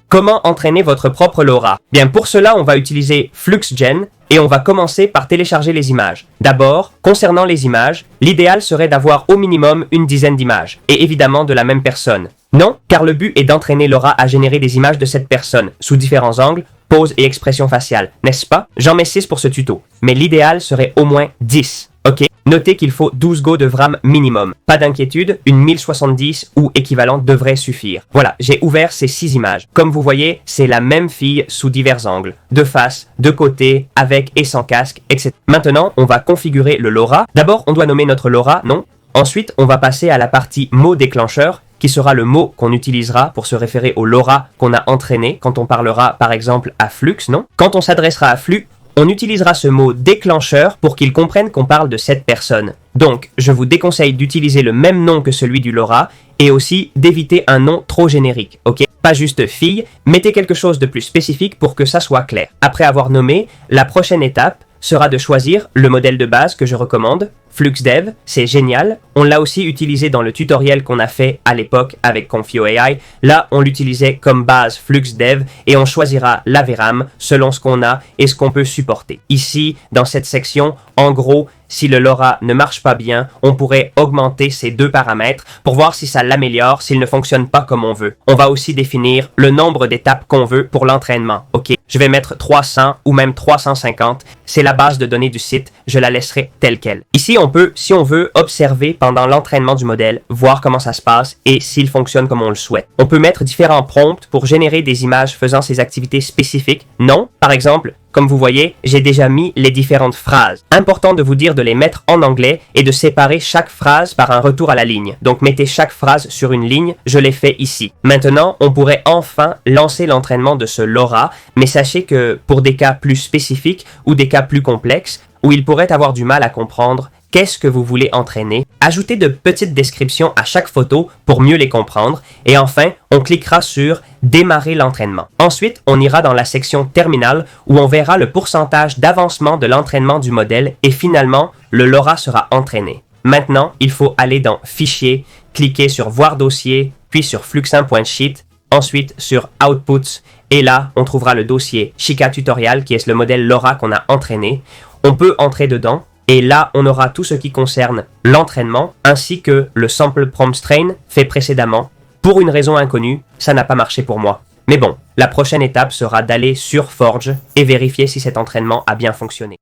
Comment entraîner votre propre LoRa? Bien, pour cela, on va utiliser FluxGen et on va commencer par télécharger les images. D'abord, concernant les images, l'idéal serait d'avoir au minimum une dizaine d'images, et évidemment de la même personne. Non, car le but est d'entraîner LoRa à générer des images de cette personne, sous différents angles, poses et expressions faciales, n'est-ce pas? J'en mets 6 pour ce tuto, mais l'idéal serait au moins 10. Ok, notez qu'il faut 12 Go de VRAM minimum. Pas d'inquiétude, une 1070 ou équivalente devrait suffire. Voilà, j'ai ouvert ces 6 images. Comme vous voyez, c'est la même fille sous divers angles. De face, de côté, avec et sans casque, etc. Maintenant, on va configurer le LoRa. D'abord, on doit nommer notre LoRa, non? Ensuite, on va passer à la partie mot déclencheur, qui sera le mot qu'on utilisera pour se référer au LoRa qu'on a entraîné quand on parlera par exemple à Flux, non? Quand on s'adressera à Flux, on utilisera ce mot déclencheur pour qu'il comprenne qu'on parle de cette personne. Donc, je vous déconseille d'utiliser le même nom que celui du LoRa et aussi d'éviter un nom trop générique, ok? Pas juste fille, mettez quelque chose de plus spécifique pour que ça soit clair. Après avoir nommé, la prochaine étape sera de choisir le modèle de base que je recommande, FluxDev, c'est génial. On l'a aussi utilisé dans le tutoriel qu'on a fait à l'époque avec Confio AI. Là, on l'utilisait comme base FluxDev et on choisira la VRAM selon ce qu'on a et ce qu'on peut supporter. Ici, dans cette section, en gros, si le LoRa ne marche pas bien, on pourrait augmenter ces deux paramètres pour voir si ça l'améliore, s'il ne fonctionne pas comme on veut. On va aussi définir le nombre d'étapes qu'on veut pour l'entraînement. Ok, je vais mettre 300 ou même 350. C'est la base de données du site, je la laisserai telle quelle. Ici, on peut, si on veut, observer pendant l'entraînement du modèle, voir comment ça se passe et s'il fonctionne comme on le souhaite. On peut mettre différents prompts pour générer des images faisant ces activités spécifiques. Non, par exemple, comme vous voyez, j'ai déjà mis les différentes phrases. Important de vous dire de les mettre en anglais et de séparer chaque phrase par un retour à la ligne. Donc mettez chaque phrase sur une ligne, je l'ai fait ici. Maintenant, on pourrait enfin lancer l'entraînement de ce LoRa, mais sachez que pour des cas plus spécifiques ou des cas plus complexes, où il pourrait avoir du mal à comprendre qu'est-ce que vous voulez entraîner, ajoutez de petites descriptions à chaque photo pour mieux les comprendre et enfin, on cliquera sur démarrer l'entraînement. Ensuite, on ira dans la section terminal où on verra le pourcentage d'avancement de l'entraînement du modèle et finalement, le LoRa sera entraîné. Maintenant, il faut aller dans Fichier, cliquer sur Voir dossier, puis sur Fluxin.sheet, ensuite sur Outputs et là, on trouvera le dossier Chica Tutorial qui est le modèle LoRa qu'on a entraîné. On peut entrer dedans. Et là, on aura tout ce qui concerne l'entraînement, ainsi que le sample prompt train fait précédemment. Pour une raison inconnue, ça n'a pas marché pour moi. Mais bon, la prochaine étape sera d'aller sur Forge et vérifier si cet entraînement a bien fonctionné.